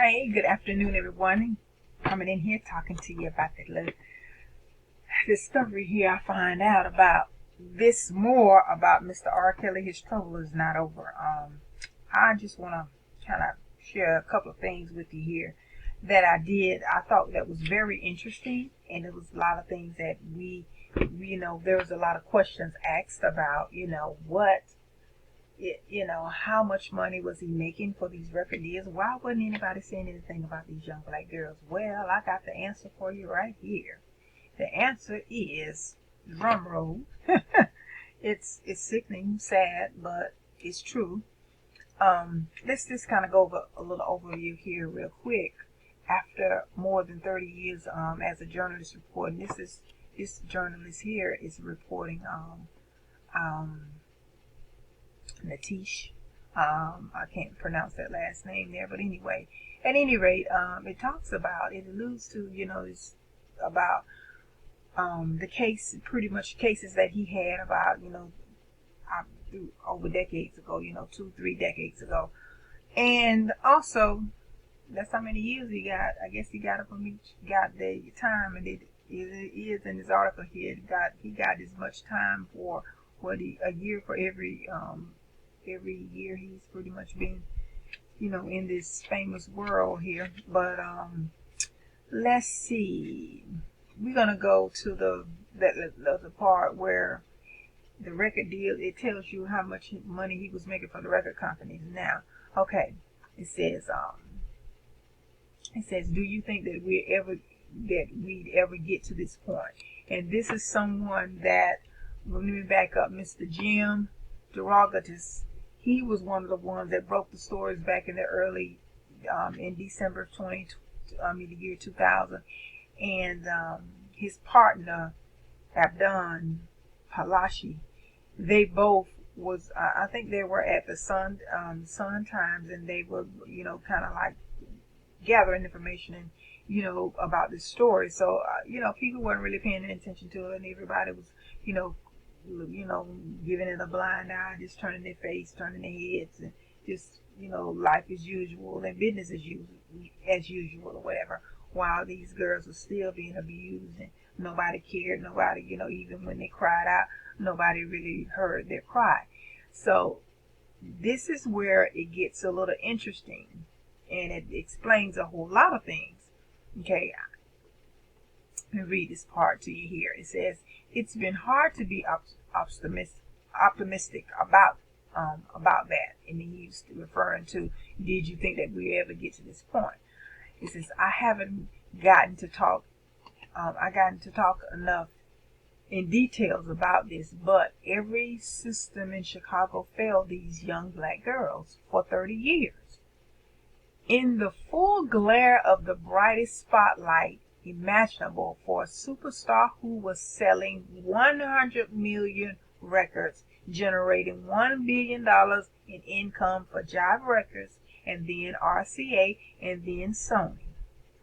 Hey, good afternoon, everyone. Coming in here talking to you about that little discovery here. I find out about this more about Mr. R. Kelly. His trouble is not over. I just want to kind of share a couple of things with you here that I did. I thought that was very interesting, and it was a lot of things that there was a lot of questions asked about, how much money was he making for these record deals? Why wasn't anybody saying anything about these young black girls? Well, I got the answer for you right here. The answer is, drum roll. It's sickening, sad, but it's true. Let's just kind of go over a little overview here real quick. After more than 30 years as a journalist reporting, this journalist here is reporting Natish. I can't pronounce that last name there, but anyway, at any rate, it alludes to, it's about the case, pretty much cases that he had about, over decades ago, 2, 3 decades ago. And also, that's how many years he got. I guess he got it from got the time, and it is in this article here. He got as much time for a year for every year he's pretty much been, in this famous world here. But let's see. We're gonna go to the part where the record deal. It tells you how much money he was making for the record companies. Now, okay, it says, do you think that we'd ever get to this point? And this is someone that, let me back up, Mr. Jim Derogatis. He was one of the ones that broke the stories back in the early, in December of the year 2000, and his partner Abdon Palashi. They both was, I think they were at the Sun Times, and they were, kind of like gathering information and about this story. So people weren't really paying any attention to it, and everybody was giving it a blind eye, just turning their face, turning their heads, and just life as usual and business as usual or whatever. While these girls were still being abused, and nobody cared. Nobody, even when they cried out, nobody really heard their cry. So this is where it gets a little interesting, and it explains a whole lot of things. Okay, let me read this part to you here. It says, it's been hard to be optimistic about that. And he's referring to, did you think that we ever get to this point? It says, I haven't gotten to talk enough in details about this, but every system in Chicago failed these young black girls for 30 years. In the full glare of the brightest spotlight imaginable for a superstar who was selling 100 million records, generating $1 billion in income for Jive Records, and then RCA, and then Sony,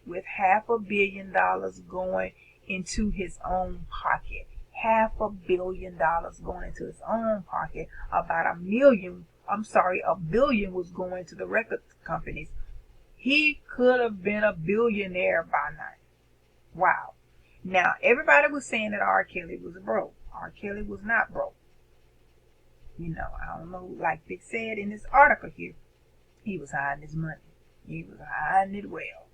with $500 million going into his own pocket. $500 million going into his own pocket. About a billion was going to the record companies. He could have been a billionaire by now. Wow. Now, everybody was saying that R. Kelly was broke. R. Kelly was not broke. I don't know, like they said in this article here, he was hiding his money. He was hiding it well.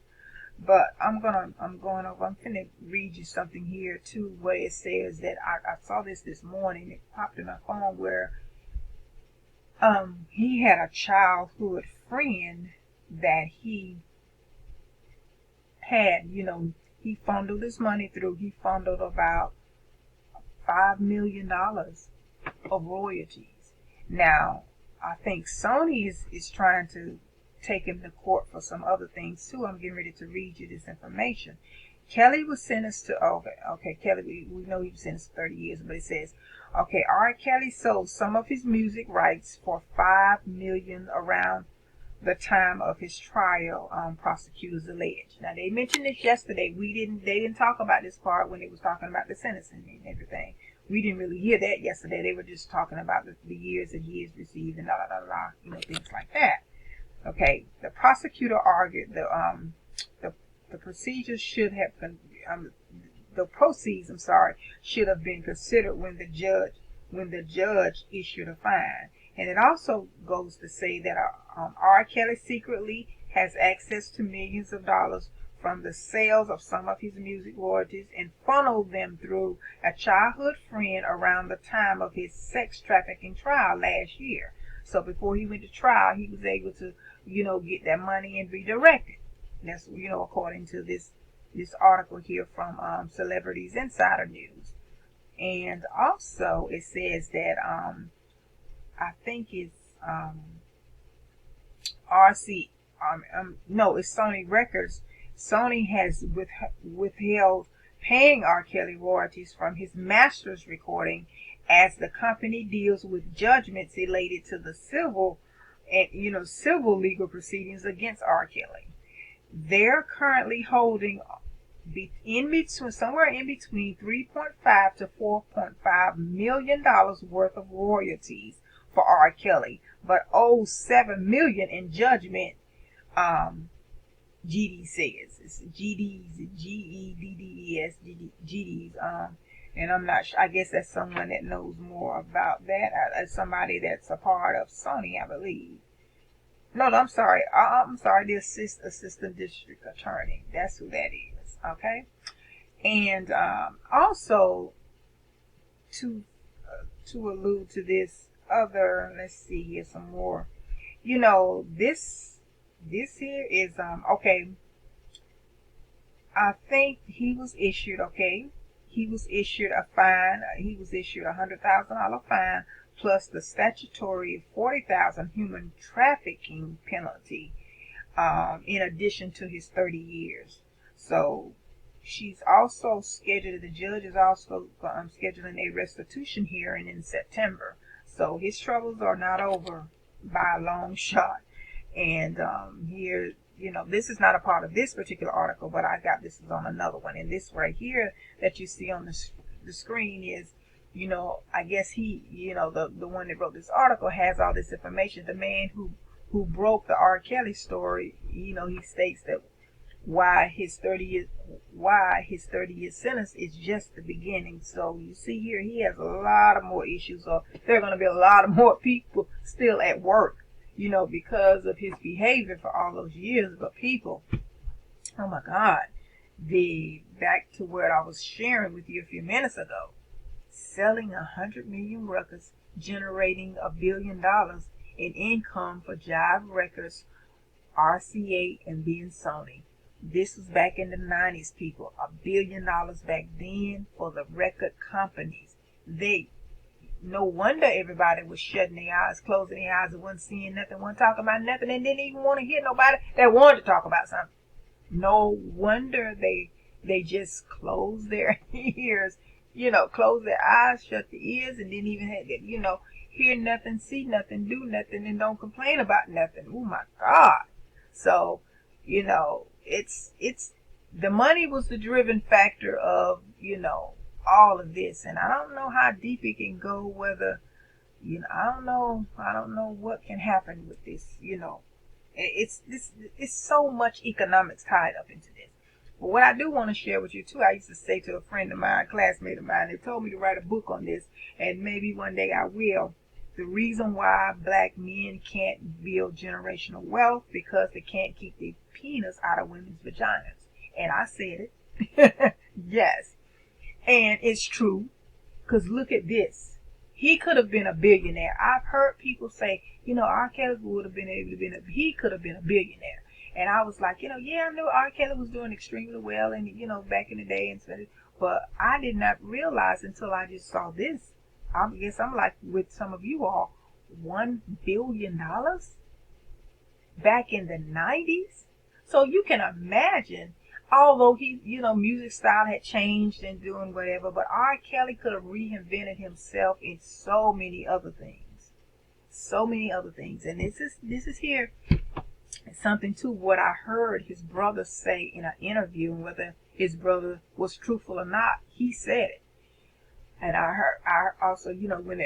But I'm finna read you something here too, where it says that I saw this morning. It popped in my phone where he had a childhood friend that he had, he fondled his money through. He fondled about $5 million of royalties. Now, I think Sony is trying to take him to court for some other things too. I'm getting ready to read you this information. Kelly was sentenced to, Kelly, we know he was sentenced to 30 years, but it says, R. Kelly sold some of his music rights for $5 million around the time of his trial, prosecutors allege. Now, they mentioned this yesterday. They didn't talk about this part when they was talking about the sentencing and everything. We didn't really hear that yesterday. They were just talking about the years that he has received and things like that. Okay, the prosecutor argued the the procedures should have been, the proceeds, I'm sorry, should have been considered when the judge issued a fine. And it also goes to say that R. Kelly secretly has access to millions of dollars from the sales of some of his music royalties and funneled them through a childhood friend around the time of his sex trafficking trial last year. So before he went to trial, he was able to, get that money and redirect it. That's, according to this article here from Celebrities Insider News. And also it says that I think it's RC no, it's Sony Records. Sony has withheld paying R. Kelly royalties from his master's recording as the company deals with judgments related to the civil legal proceedings against R. Kelly. They're currently holding somewhere in between 3.5 to 4.5 million dollars worth of royalties for R. Kelly, but owes $7 million in judgment. GD says it's GDs, GEDDES, GDs. And I'm not sure. I guess that's someone that knows more about that. Somebody that's a part of Sony, I believe. No, I'm sorry. I'm sorry. The assistant district attorney. That's who that is. Okay. And also to allude to this other. Let's see here some more. This here is okay. I think he was issued a fine. He was issued $100,000 fine plus the statutory $40,000 human trafficking penalty, in addition to his 30 years. So she's also scheduled. The judge is also scheduling a restitution hearing in September. So his troubles are not over by a long shot. And here, this is not a part of this particular article, but I got this is on another one. And this right here that you see on the screen is, I guess he, the one that wrote this article has all this information. The man who broke the R. Kelly story, he states that why his 30 year sentence is just the beginning. So you see here, he has a lot of more issues, or there are going to be a lot of more people still at work, because of his behavior for all those years. But people, oh my God, back to what I was sharing with you a few minutes ago, selling 100 million records, generating $1 billion in income for Jive Records, RCA, and being Sony. This was back in the 90s, people. $1 billion back then for the record companies. No wonder everybody was shutting their eyes, closing their eyes, and wasn't seeing nothing, wasn't talking about nothing, and didn't even want to hear nobody that wanted to talk about something. No wonder they just closed their ears, closed their eyes, shut their ears, and didn't even have, hear nothing, see nothing, do nothing, and don't complain about nothing. Oh my God. So, it's the money was the driven factor of, all of this. And I don't know how deep it can go, whether, I don't know what can happen with this, it's so much economics tied up into this. But what I do want to share with you too, I used to say to a friend of mine, a classmate of mine, they told me to write a book on this, and maybe one day I will. The reason why black men can't build generational wealth, because they can't keep their penis out of women's vaginas. And I said it. Yes. And it's true. Because look at this. He could have been a billionaire. I've heard people say, R. Kelly would have been able to be, he could have been a billionaire. And I was like, yeah, I knew R. Kelly was doing extremely well, and, back in the day and stuff. But I did not realize until I just saw this. I guess I'm like with some of you all, $1 billion back in the 90s. So you can imagine, although he, music style had changed and doing whatever, but R. Kelly could have reinvented himself in so many other things. So many other things. And this is here something too, what I heard his brother say in an interview, and whether his brother was truthful or not, he said it. And I also, when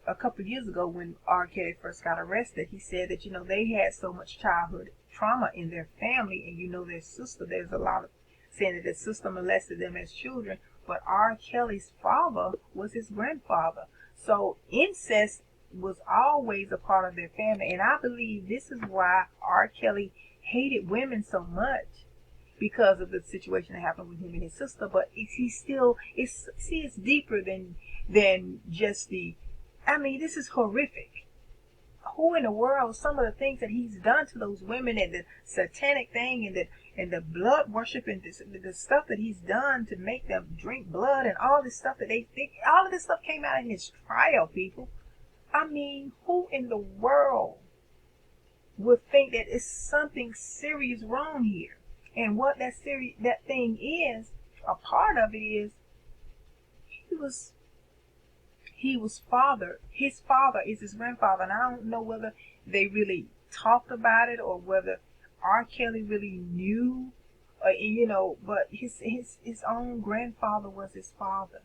a couple of years ago when R. Kelly first got arrested, he said that, they had so much childhood trauma in their family, and their sister, there's a lot of saying that their sister molested them as children, but R. Kelly's father was his grandfather. So incest was always a part of their family, and I believe this is why R. Kelly hated women so much, because of the situation that happened with him and his sister. But it's deeper than just the. I mean, this is horrific. Who in the world? Some of the things that he's done to those women, and the satanic thing, and the blood worship, and the stuff that he's done to make them drink blood, and all this stuff that they think. All of this stuff came out in his trial, people. I mean, who in the world would think that it's something serious wrong here? And what that thing is, a part of it is, he was father. His father is his grandfather, and I don't know whether they really talked about it or whether R. Kelly really knew, but his own grandfather was his father.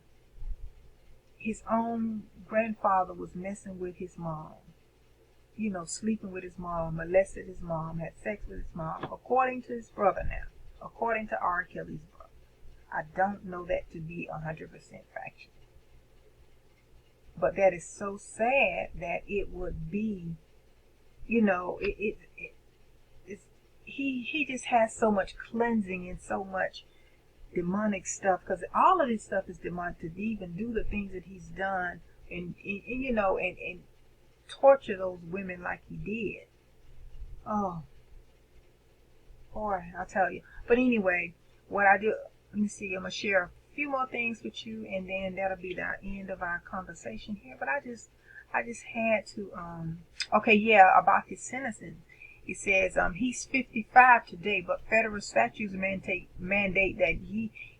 His own grandfather was messing with his mom, sleeping with his mom, molested his mom, had sex with his mom, according to his brother now, according to R. Kelly's brother. I don't know that to be 100% factual. But that is so sad that it would be, he just has so much cleansing and so much demonic stuff, because all of this stuff is demonic, to even do the things that he's done, and torture those women like he did. Oh, boy, I'll tell you. But anyway, what I do, let me see, I'm going to share a few more things with you, and then that'll be the end of our conversation here. But I just had to, about his sentencing. It says he's 55 today, but federal statutes mandate that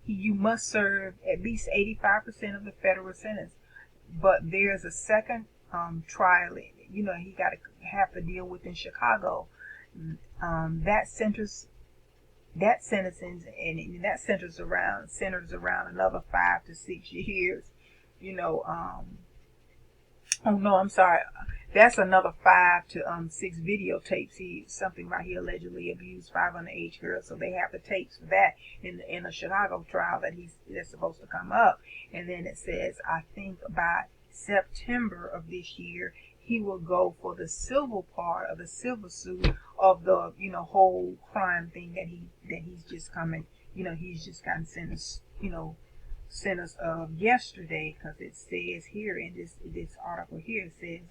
you must serve at least 85% of the federal sentence. But there's a second trial, he got to have to deal with in Chicago. That centers around another 5 to 6 years. Oh no, I'm sorry. That's another 5 to 6 videotapes. Something about he allegedly abused 5 underage girls. So they have the tapes for that in a Chicago trial that's supposed to come up. And then it says, I think by September of this year, he will go for the civil part of the civil suit of the whole crime thing that he's just coming. He's just gotten sentenced. Sent us yesterday, because it says here in this article here, it says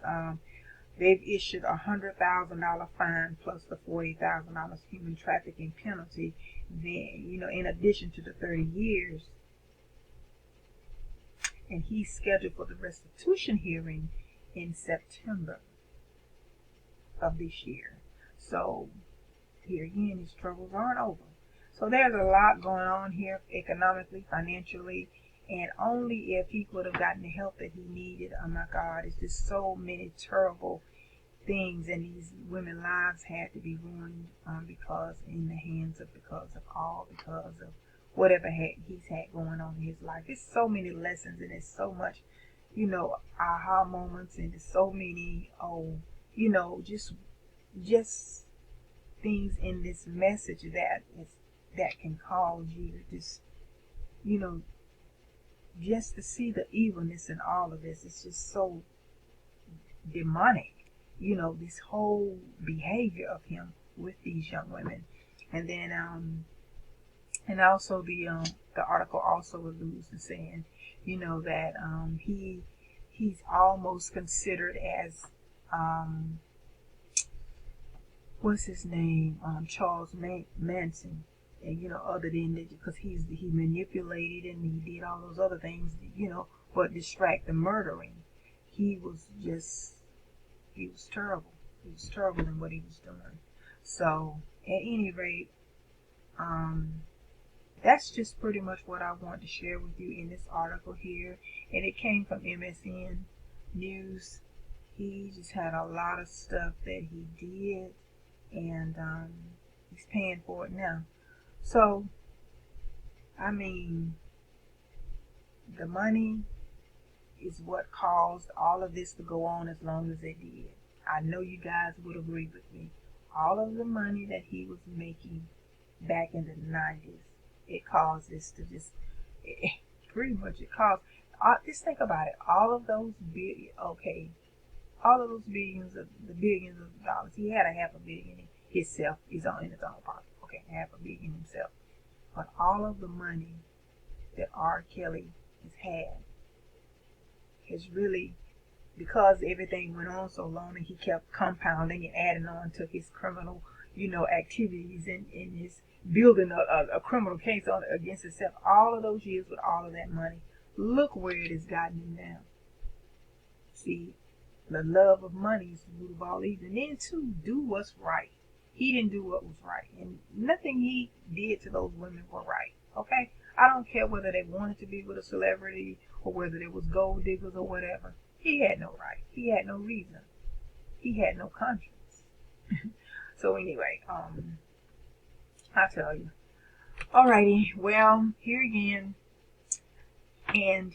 they've issued $100,000 fine plus the $40,000 human trafficking penalty. Then in addition to the 30 years, and he's scheduled for the restitution hearing in September of this year. So here again, his troubles aren't over. So there's a lot going on here economically, financially, and only if he could have gotten the help that he needed. Oh my God, it's just so many terrible things, and these women's lives had to be ruined because of whatever he's had going on in his life. It's so many lessons, and it's so much, aha moments, and there's so many, just things in this message that can cause you to just, just to see the evilness in all of this. It's just so demonic, this whole behavior of him with these young women. And then, and also the article also alludes to saying, that he's almost considered as, what's his name, Charles Manson. And other than that, because he manipulated and he did all those other things, but distract the murdering. He was terrible. He was terrible in what he was doing. So at any rate, that's just pretty much what I want to share with you in this article here, and it came from MSN News. He just had a lot of stuff that he did, and he's paying for it now. So, I mean, the money, is what caused all of this to go on as long as it did. I know you guys would agree with me. All of the money that he was making back in the 90s, it caused this to just, pretty much it caused, just think about it, all of those all of those billions of dollars, he had a half a billion himself, in his own pocket, okay, half a billion himself, but all of the money that R. Kelly has had has really, because everything went on so long and he kept compounding and adding on to his criminal, activities and his building a criminal case against himself, all of those years with all of that money, look where it has gotten him now. See, the love of money is the root of all evil. And then too, do what's right. He didn't do what was right. And nothing he did to those women were right. Okay? I don't care whether they wanted to be with a celebrity or whether they was gold diggers or whatever. He had no right. He had no reason. He had no conscience. So anyway, I tell you. Alrighty, well, here again, and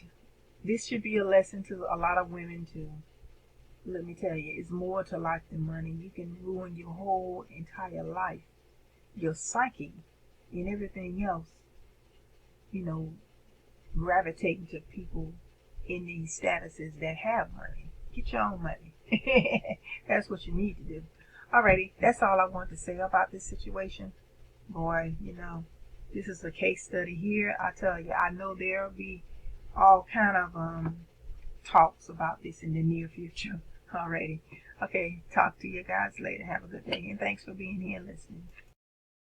this should be a lesson to a lot of women too. Let me tell you, it's more to life than money. You can ruin your whole entire life, your psyche, and everything else, gravitating to people in these statuses that have money. Get your own money. That's what you need to do. Alrighty, that's all I want to say about this situation. Boy, this is a case study here. I tell you, I know there'll be all kind of talks about this in the near future. Alrighty. Okay, talk to you guys later. Have a good day, and thanks for being here and listening.